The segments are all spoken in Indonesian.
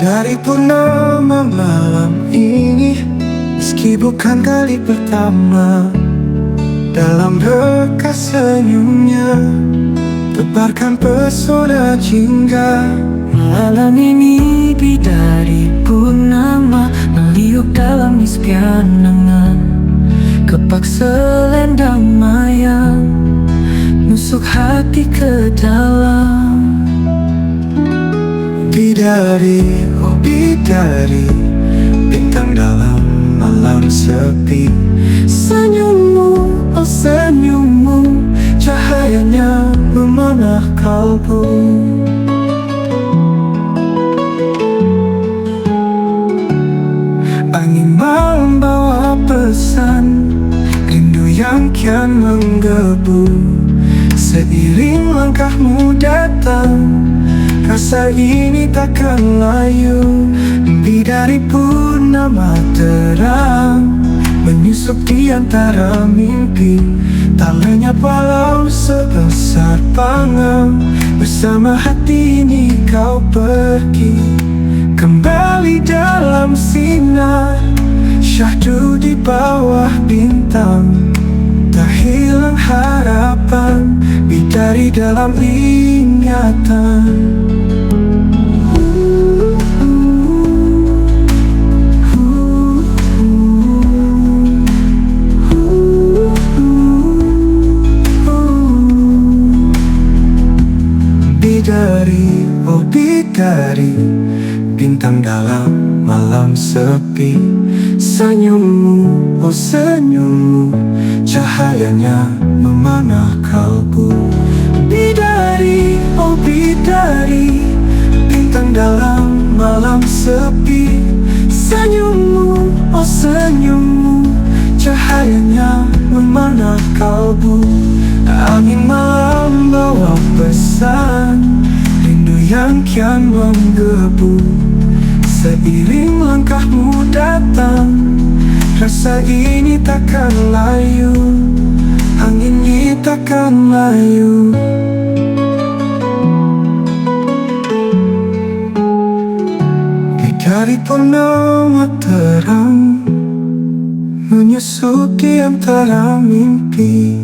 Dari purnama malam ini, meski bukan kali pertama, dalam bekas senyumnya tebarkan pesona jingga. Malam ini bidari purnama meliuk dalam impian angan, kepak selendang maya nusuk hati ke dalam. Bidari, oh bidari, bintang dalam malam sepi. Senyummu, oh senyummu, cahayanya memanah kalbu. Angin malam bawa pesan, rindu yang kian menggebu. Seiring langkahmu datang, rasa ini takkan layu. Bidari purnama terang menyusup di antara mimpi. Tak lenyap walau sebesar pangam, bersama hati ini kau pergi. Kembali dalam sinar, syahdu di bawah bintang. Tak hilang harapan, bidari dalam ingatan. Bidari, oh bidari, bintang dalam malam sepi. Senyummu, oh senyummu, cahayanya memanah kalbu. Bidari, oh bidari, bintang dalam malam sepi. Senyummu, oh senyummu, cahayanya memanah kalbu. Angin malam bawa pesan, rindu yang kian menggebu. Seiring langkahmu datang, rasa ini takkan layu. Angin ini takkan layu. Bidari purnama terang menyusup di antara mimpi.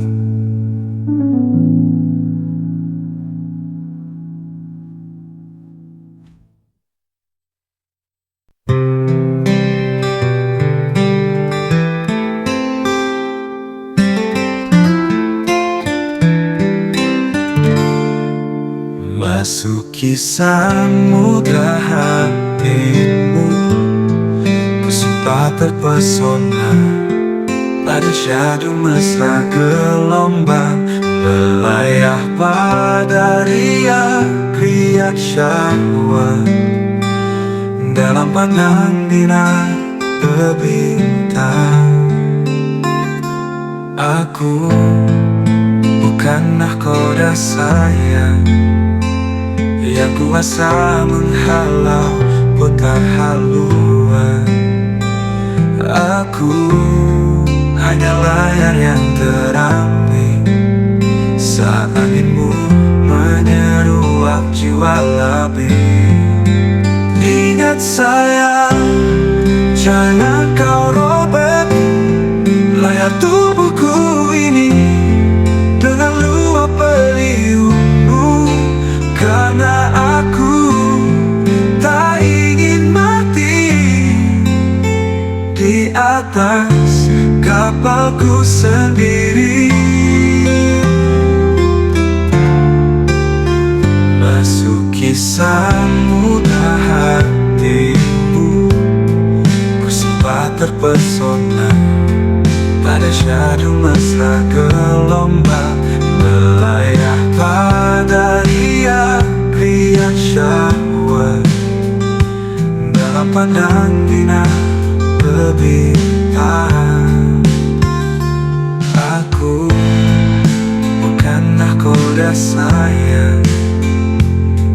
Masuki samudra hatimu, ku sempat terpesona pada syahdu mesra gelombang melayah pada riak-riak syahwat. Dalam pandang dina bintang, aku bukan nahkoda sayang yang kuasa menghalau putar haluan. Aku hanya layar yang terambil saat anginmu menyeruak jiwa labil. Ingat sayang, jangan kau robek layar tubuhku ini dengan luap beliungmu. Karena aku tak ingin mati di atas kapalku sendiri. Masuki samudra hatimu, ku sempat terpesona pada syahdu mesra gelombang melayah pada riak-riak syahwat. Dalam pandang dina bintang, aku bukan nahkoda sayang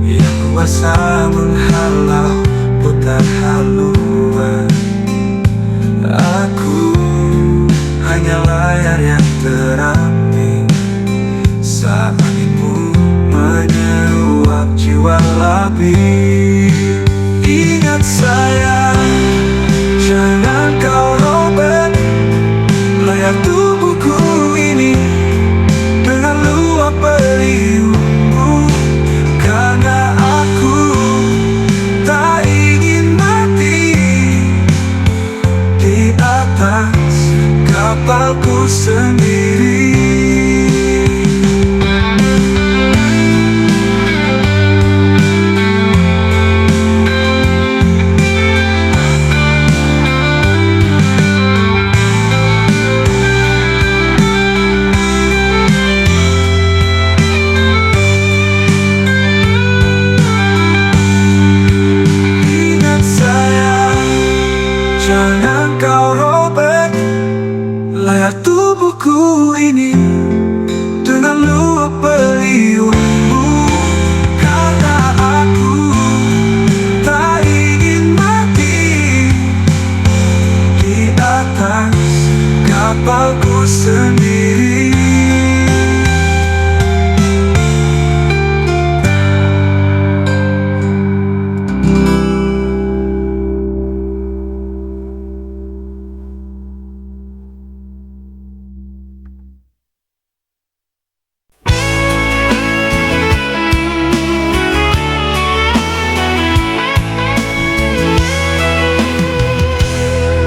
yang kuasa menghalau putar haluan. Aku hanya layar yang terambil saat anginmu menyeruak jiwa labil. Ingat kapalku sendiri. Jangan kau robek layar tubuhku ini dengan luap beliungmu, karena aku tak ingin mati di atas kapalku sendiri.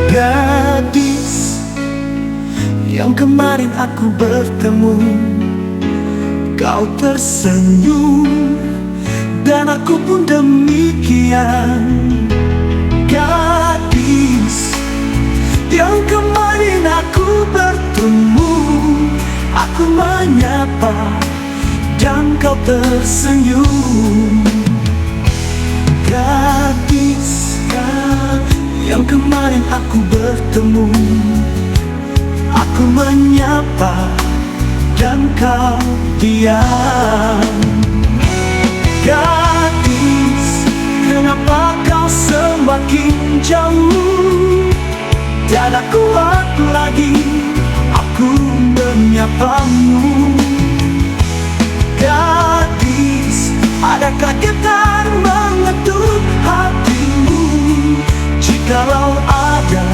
Gadis yang kemarin aku bertemu, kau tersenyum dan aku pun demikian. Gadis yang kemarin aku bertemu, aku menyapa dan kau tersenyum. Gadis yang kemarin aku bertemu, aku menyapa dan kau diam. Gadis, kenapa kau semakin jauh? Tiada kuat lagi aku menyapamu. Gadis, adakah getar mengetuk hatimu? Jikalau ada,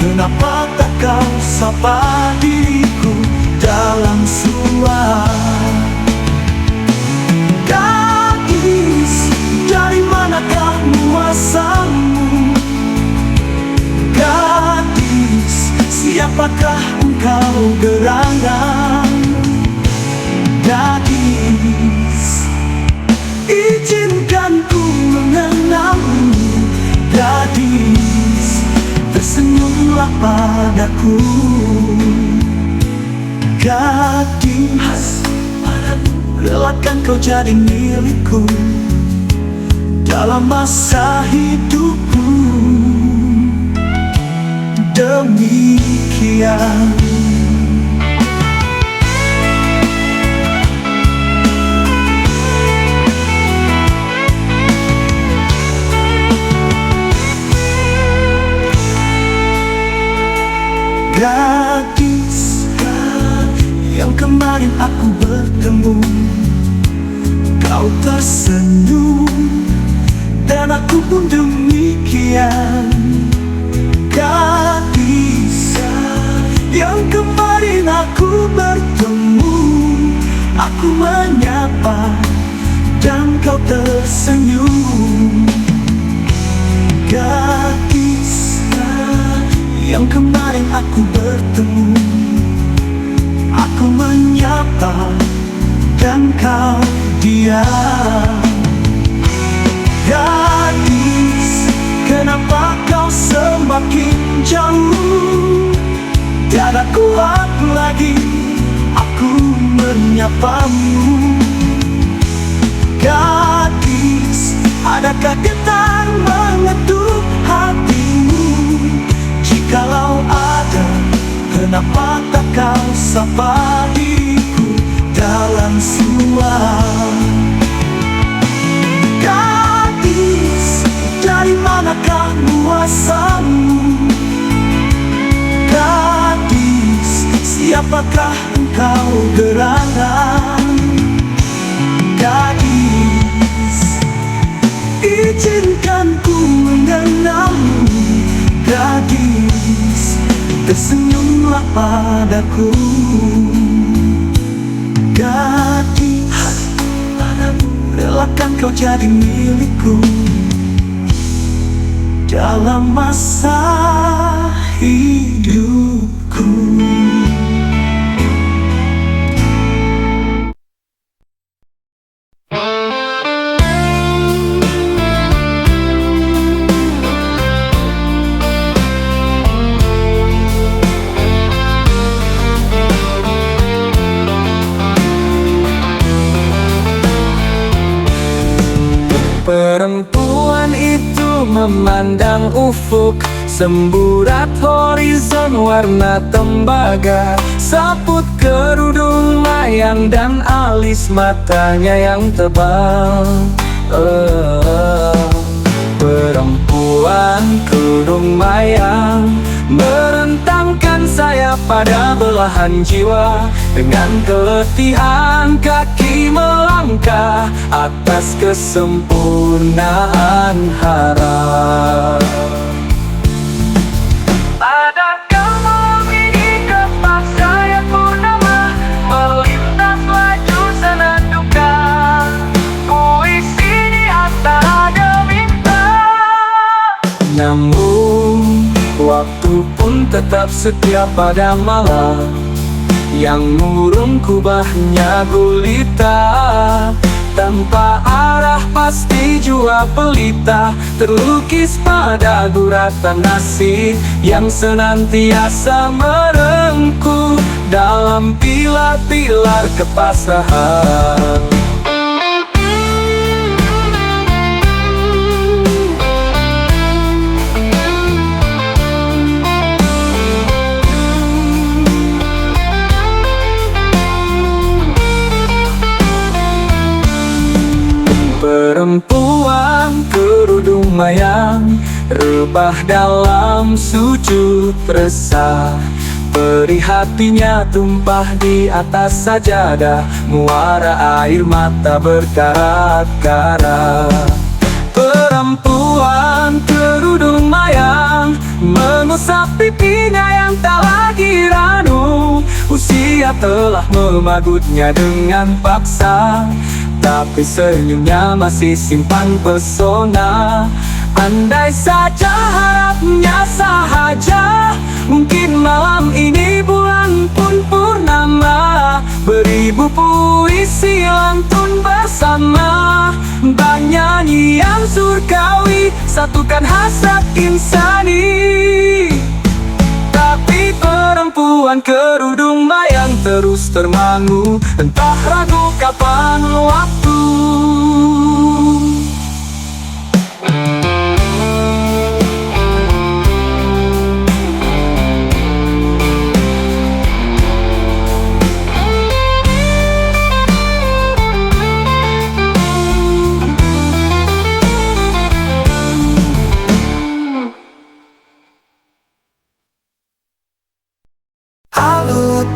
kenapa tak kau sapa diriku dalam suara? Gadis, dari manakah muasamu? Gadis, siapakah engkau gerangan? Gadis, izinkan ku mengenalmu. Gadis, tersenyumlah padaku. Gadis, relakan kau jadi milikku dalam masa hidupku. Demikian. Gadis yang kemarin aku bertemu, kau tersenyum dan aku pun demikian. Gadis yang kemarin aku bertemu, aku menyapa dan kau tersenyum. Gadis yang kemarin aku bertemu, aku menyapa dan kau diam. Gadis, kenapa kau semakin jauh? Tiada kuat lagi aku menyapamu. Gadis, adakah getar mengetuk hatimu? Jikalau ada, kenapa tak kau sapa diriku dalam suara? Gadis, dari manakah muasamu? Gadis, siapakah engkau gerangan? Gadis, izinkan ku mengenalmu. Gadis, tersenyumlah padaku. Gadis, relakan kau jadi milikku dalam masa hidupku. memandang ufuk, semburat horizon warna tembaga, saput kerudung mayang dan alis matanya yang tebal. Perempuan kerudung mayang merentangkan sayap pada belahan jiwa. Dengan keletihan kaki melangkah atas kesempurnaan harap. Adakah malam ini kepak sayap purnama melintas laju senandungka puisi di antara gemilang. Namun waktu pun tetap setia pada malam yang murung kubahnya gulita, tanpa arah pasti jua pelita, terlukis pada guratan nasib yang senantiasa merengkuh dalam pilar-pilar kepasrahan. Perempuan kerudung mayang rebah dalam sujud resah, perih hatinya tumpah di atas sajadah, muara air mata berkarat-karat. Perempuan kerudung mayang mengusap pipinya yang tak lagi ranu, usia telah memagutnya dengan paksa, tapi senyumnya masih simpan pesona. Andai saja harapnya sahaja, mungkin malam ini bulan pun purnama, beribu puisi lantun bersama, bak nyanyian surgawi satukan hasrat insani. Tapi perempuan kerudung mayang terus termangu, entah ragu kapan waktu.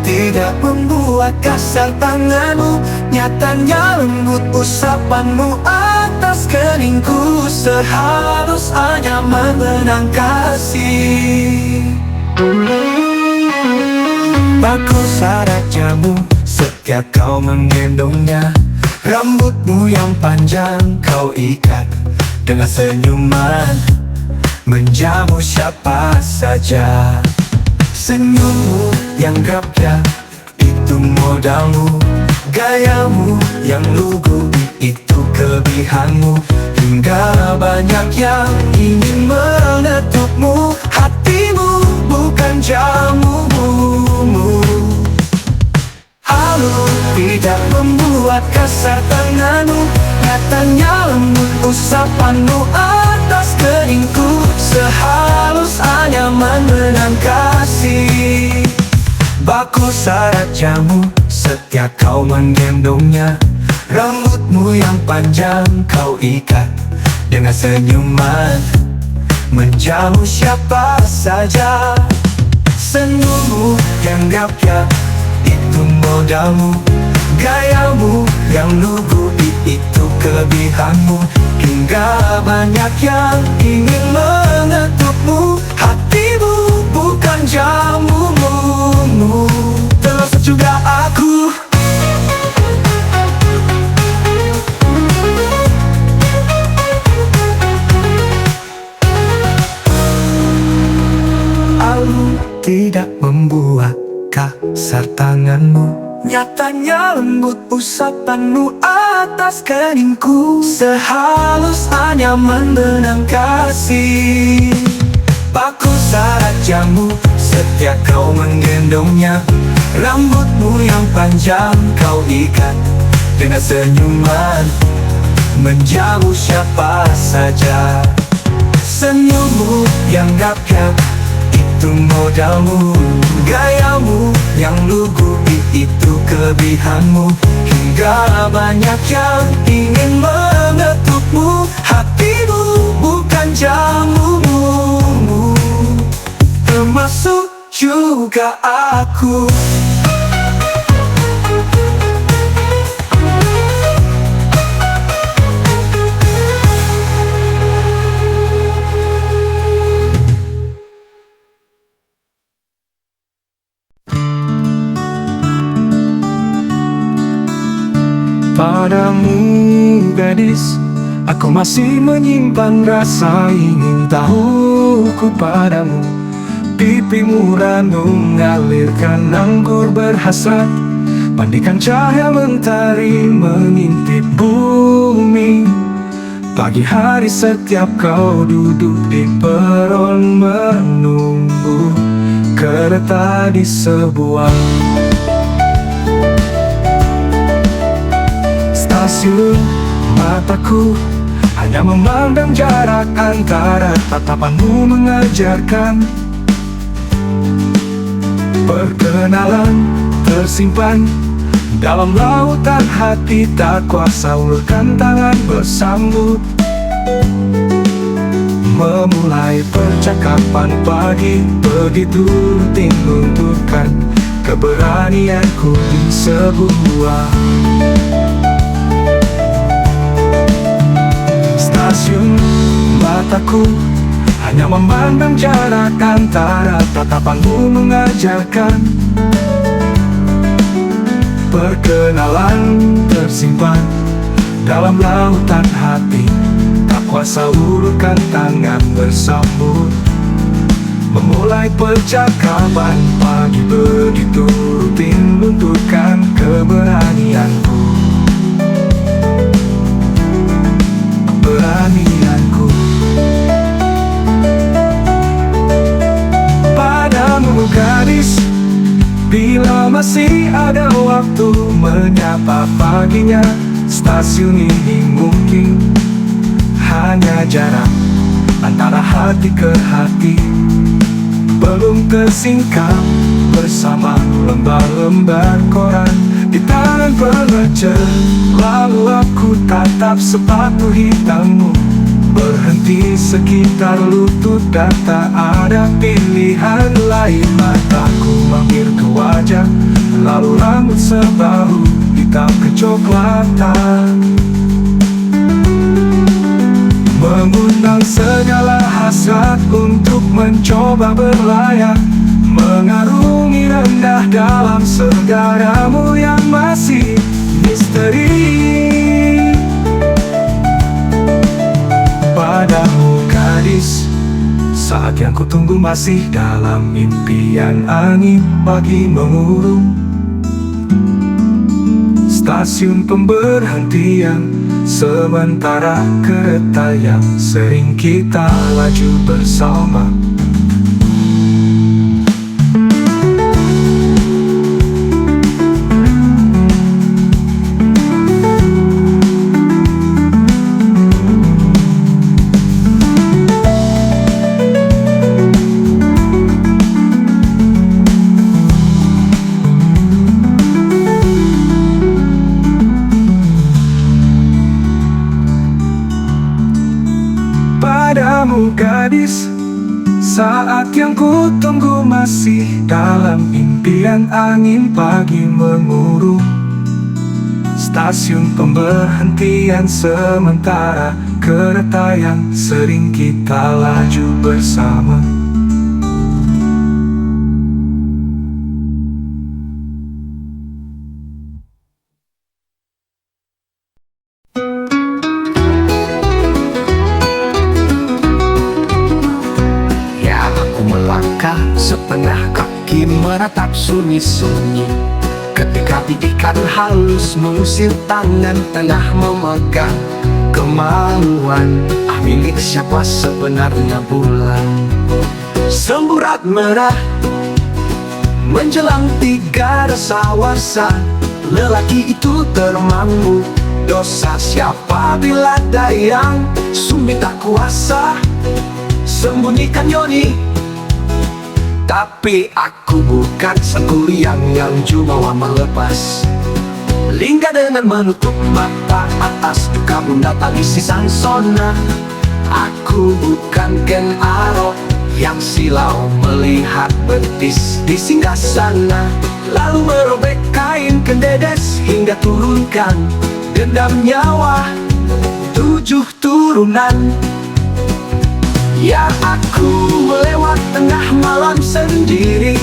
Tidak membuat kasar tanganmu, nyatanya lembut usapanmu atas keningku, sehalus anyaman kasih. Bagus rajamu setiap kau menggendongnya, rambutmu yang panjang kau ikat dengan senyuman, menjamu siapa saja. Senyummu yang gagah itu modalmu, gayamu yang lugu itu kelebihanmu, hingga banyak yang ingin menetupmu, hatimu bukan jamumu. Halu tidak membuat kasar tanganmu, nyatanya lembut usapanmu atas keningku, sehalus anyaman kasih. Bagus rajamu setiap kau menggendongnya, rambutmu yang panjang kau ikat dengan senyuman, menjamu siapa saja. Senyummu yang gagah itu modalmu, gayamu yang lugu itu kelebihanmu, hingga banyak yang ingin menetupmu, hatimu bukan jamumu. Terus juga aku tidak membuat kasar tanganmu, nyatanya lembut usapanmu atas keningku, sehalus anyaman benang kasih. Bagus rajamu setiap kau menggendongnya, rambutmu yang panjang kau ikat dengan senyuman, menjamu siapa saja. Senyummu yang gagap, itu modalmu. Gayamu yang lugu, itu kelebihanmu. Hingga banyak yang ingin mengetukmu. Hatimu bukan jamumu, termasuk juga aku. Padamu gadis, aku masih menyimpan rasa ingin tahuku padamu. Pipimu ranum mengalirkan anggur berhasrat, pandikan cahaya mentari mengintip bumi. Pagi hari setiap kau duduk di peron menunggu kereta di sebuah stasiun. Mataku hanya memandang jarak antara tatapanmu mengajarkan. Perkenalan tersimpan dalam lautan hati, tak kuasa ulurkan tangan bersambut. Memulai percakapan pagi begitu rutin, lunturkan keberanianku di sebuah stasiun. Mataku hanya memandang jarak antara tatapanmu mengajarkan. Perkenalan tersimpan dalam lautan hati, tak kuasa ulurkan tangan bersambut. Memulai percakapan pagi begitu rutin, lunturkan keberanianku. Keberanianku padamu gadis, bila masih ada waktu menyapa paginya. Stasiun ini mungkin hanya jarak antara hati ke hati, belum tersingkap bersama lembar-lembar koran di tangan pengecer. Lalu aku tatap sepatu hitammu berhenti sekitar lutut, dan tak ada pilihan lain. Mataku mampir ke wajah, lalu rambut sebahu hitam kecoklatan, mengundang segala hasrat untuk mencoba berlayar, mengarungi rendah dalam segaramu yang masih misteri. Padamu gadis, saat yang kutunggu masih dalam impian. Angin pagi mengurung stasiun pemberhentian, sementara kereta yang sering kita laju bersama. Padamu gadis, saat yang kutunggu masih dalam impian. Angin pagi mengurung stasiun pemberhentian, sementara kereta yang sering kita laju bersama. Setengah kaki meratap sunyi-sunyi, ketika bidikan halus mengusir tangan tengah memegang kemaluan. Ah, milik siapa sebenarnya bulan? Semburat merah menjelang 3 dasawarsa, lelaki itu termangu. Dosa siapa bila dayang sumbi tak kuasa sembunyikan Yoni. Tapi aku bukan sekuliang yang jumawa melepas lingga dengan menutup mata atas duka bunda tangisi sang sona. Aku bukan Ken Arok yang silau melihat betis di singgah sana, lalu merobek kain kendedes hingga turunkan dendam nyawa 7 turunan. Ya, aku melewat tengah malam sendiri,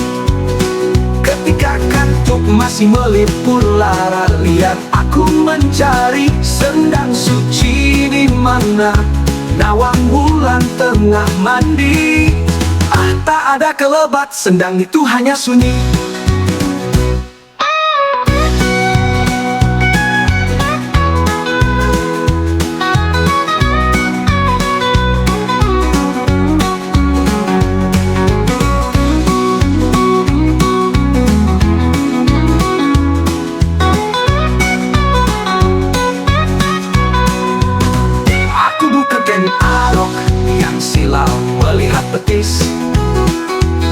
ketika kantuk masih melipur lara. Lihat aku mencari sendang suci di mana nawang bulan tengah mandi. Ah, tak ada kelebat, sendang itu hanya sunyi. Melihat betis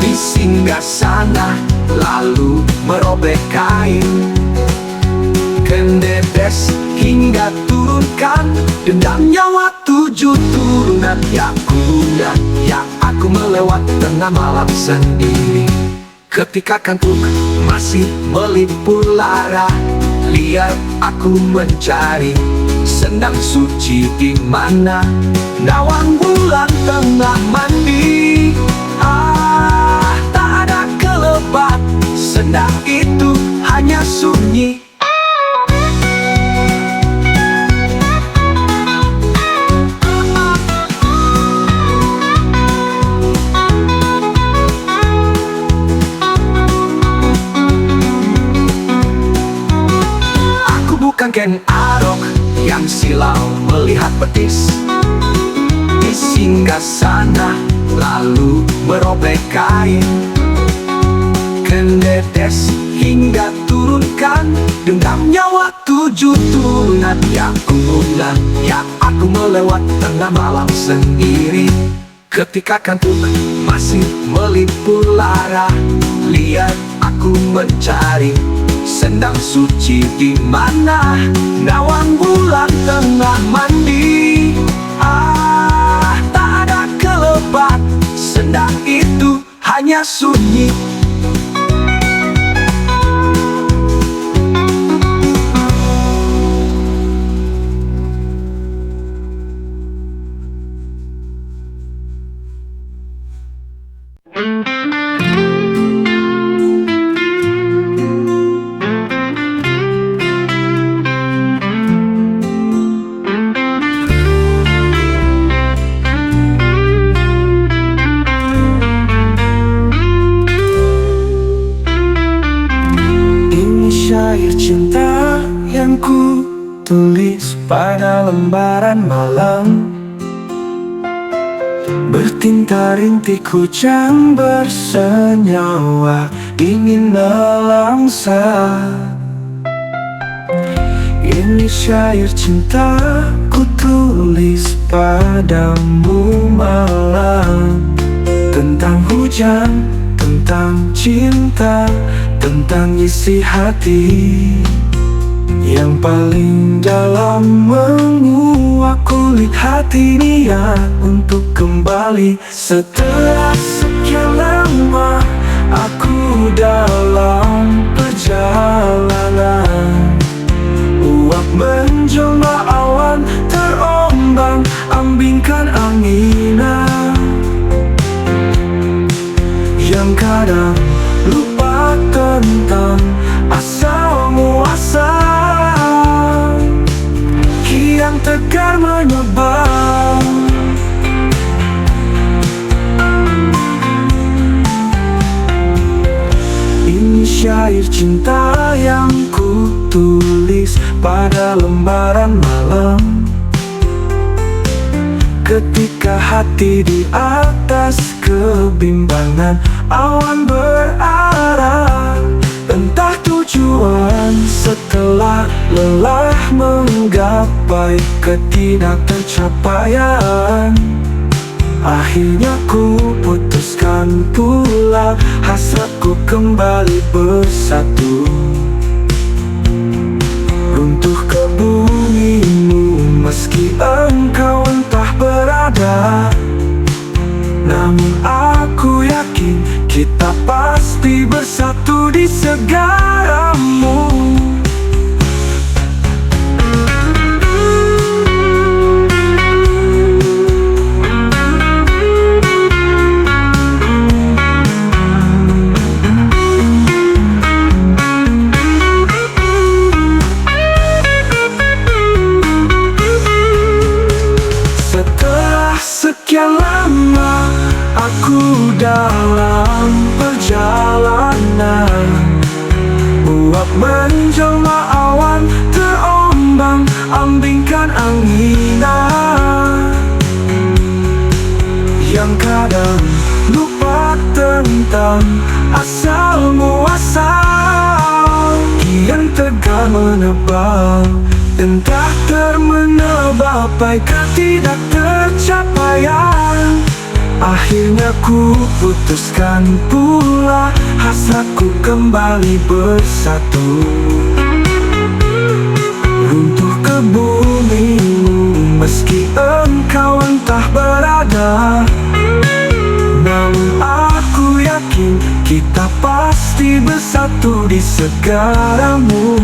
di singgah sana, lalu merobek kain kendedes hingga turunkan dendam nyawa 7 turunan. Ya aku melewat tengah malam sendiri, ketika kantuk masih melipur lara. Lihat aku mencari sendang suci di mana nawang bulan tengah mandi. Ah, tak ada kelebat, sendang itu hanya sunyi. Aku bukan Ken Arok yang silau melihat betis di singgah sana, lalu merobek kain kendedes hingga turunkan dendam nyawa 7 turunan. Ya aku melewat tengah malam sendiri, ketika kantuk masih melipur lara. Lihat aku mencari sendang suci di mana nawang bulan tengah mandi. Ah, tak ada kelebat, sendang itu hanya sunyi. Syair cinta yang ku tulis pada lembaran malam, bertinta rintik hujan bersenyawa ingin nelangsa. Ini syair cinta ku tulis padamu malam, tentang hujan, tentang cinta, tentang isi hati yang paling dalam menguak kulit hati. Niat untuk kembali setelah sekian lama aku dalam perjalanan. Uap menjelma awan terombang ambingkan anginan, yang kadang lupa tentang asal muasal, kian tegar menyebab. Ini syair cinta yang ku tulis pada lembaran malam, ketika hati di atas kebimbangan awan berarah. Entah tujuan setelah lelah menggapai ketidaktercapaian. Akhirnya ku putuskan pula, hasratku kembali bersatu. Runtuh ke bumimu meski engkau entah berada, namun aku yakin kita pasti bersatu di segaramu. Setelah sekian lama aku dalam perjalanan, uap menjelma awan terombang ambingkan anginan, yang kadang lupa tentang asal muasal. Kian tegar menebal, entah termenebal bagai ketidaktercapaian. Akhirnya ku putuskan pula, hasratku kembali bersatu. Runtuh ke bumimu meski engkau entah berada, namun aku yakin kita pasti bersatu di segaramu.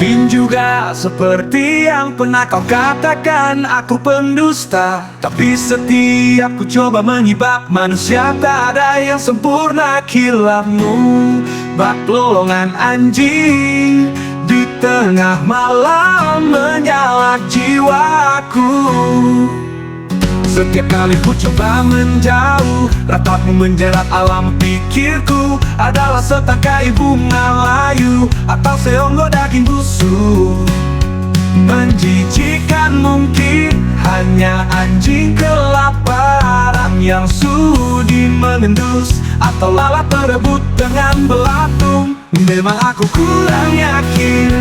Mungkin juga seperti yang pernah kau katakan, aku pendusta. Tapi setiap ku coba menyibak, manusia tak ada yang sempurna. Kilapmu bak lolongan anjing di tengah malam menyala jiwaku. Setiap kali ku coba menjauh, ratapmu menjerat alam pikirku. Adalah setangkai bunga layu atau seonggok daging busuk. Menjijikan mungkin hanya anjing kelaparan yang sudi mengendus, atau lalat berebut dengan belatung. Memang aku kurang yakin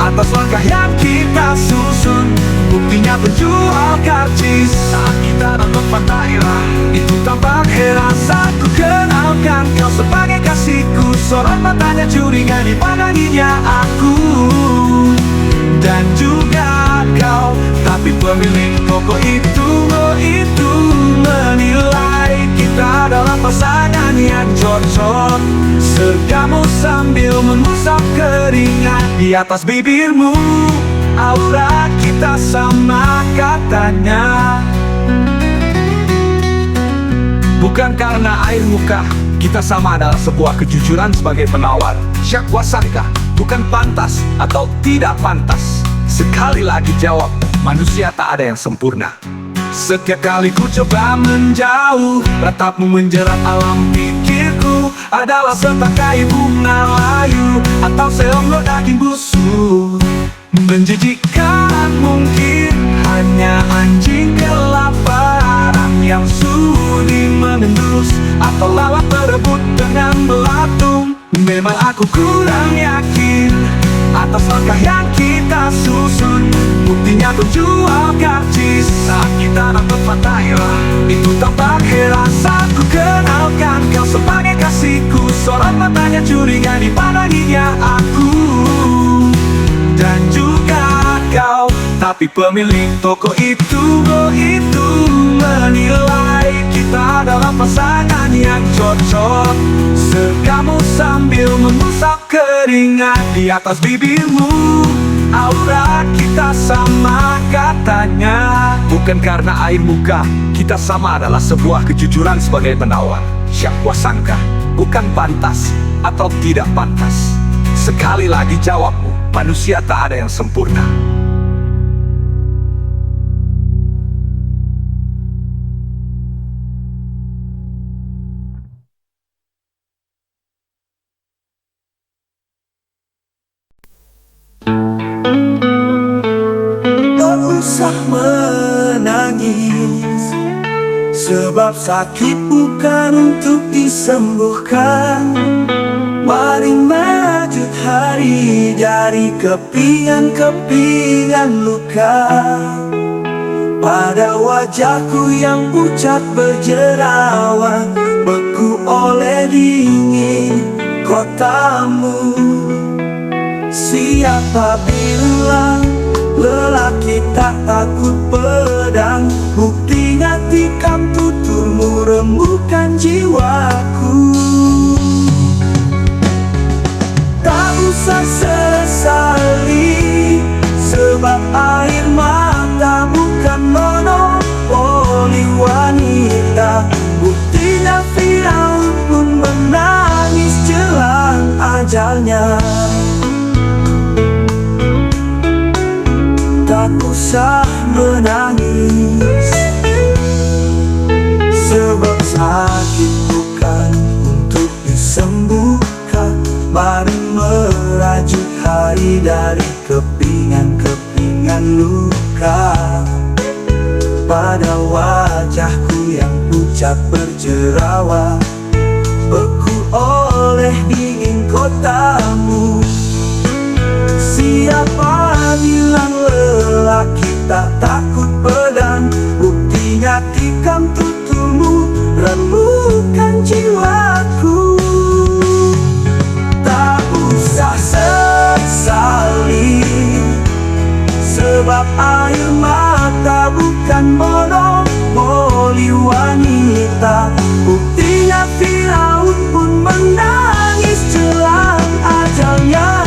atas langkah yang kita susun. Buktinya penjual karcis saat kita nonton Fantaira, itu tampak heran saat ku kenalkan kau sebagai kasihku. Sorot matanya curiga dipandanginya aku dan juga kau. Tapi pemilik toko itu menilai kita adalah pasangan yang cocok. Sergamu sambil mengusap keringat di atas bibirmu. Aura kita sama katanya. Bukan karena air muka, kita sama adalah sebuah kejujuran sebagai penawar. Syakwasangka, bukan pantas atau tidak pantas. Sekali lagi jawab, manusia tak ada yang sempurna. Setiap kali ku coba menjauh, ratapmu menjerat alam pikirku. Adalah setangkai bunga layu atau seonggok daging busuk. Menjijikkan mungkin hanya anjing kelaparan yang sudi mengendus, atau lalat berebut dengan belatung. Memang aku kurang yakin atas langkah yang kita susun. Buktinya penjual karcis saat kita nonton Fantaira, itu tampak heran saat ku kenalkan kau sebagai kasihku. Sorot matanya curiga dipandanginya aku dan juga kau. Tapi pemilik toko itu menilai kita adalah pasangan yang cocok. Sergamu sambil mengusap keringat di atas bibirmu. Aura kita sama katanya. Bukan karena air muka, kita sama adalah sebuah kejujuran sebagai penawar. Syakwasangka, bukan pantas atau tidak pantas. Sekali lagi jawabmu, manusia tak ada yang sempurna. Tak usah Sebab sakit bukan untuk disembuhkan. Mari merajut hari dari kepingan-kepingan luka. Pada wajahku yang pucat berjerawat, beku oleh dingin kotamu. Siapa bilang lelaki tak takut pedang? Buktinya tikam tuturmu rembukan jiwaku. Tak usah sesali, sebab air mata bukan monopoli wanita. Buktinya Firaun pun menangis jelang ajalnya. Tak usah menangis, sebab sakit bukan untuk disembuhkan. Mari merajut hari dari kepingan-kepingan luka. Pada wajahku yang pucat berjerawat, beku oleh dingin kotamu. Siapa bilang lelaki tak takut pedang? Buktinya tikam tuturmu rembukan jiwaku. Tak usah sesali, sebab air mata bukan monopoli wanita. Buktinya Firaun pun menangis jelang ajalnya.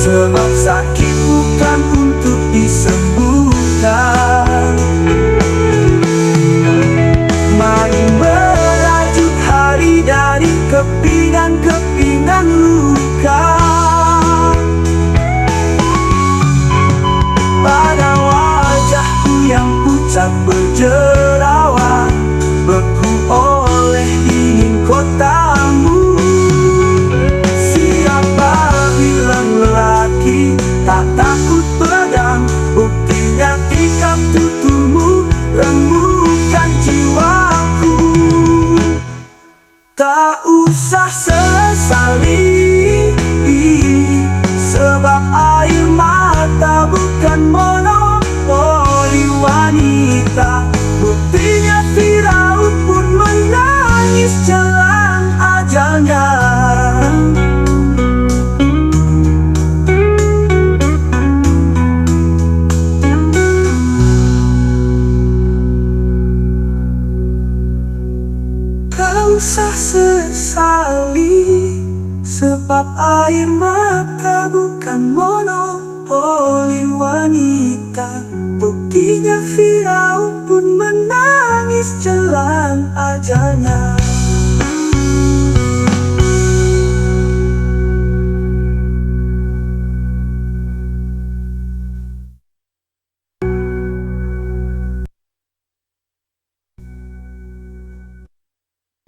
Sebab sakit bukan untuk disembuhkan. Mari merajut hari dari kepingan-kepingan luka. Pada wajahku yang pucat berjerawat, beku oleh dingin kotamu. Lelaki tak takut pedang, buktinya tikam tuturmu rembukan jiwaku. Tak usah sesali, sebab air mata bukan monopoli wanita. Buktinya Firaun pun menangis jelang ajalnya. Tak usah sesali, sebab air mata bukan monopoli wanita. Buktinya Firaun pun menangis jelang ajalnya.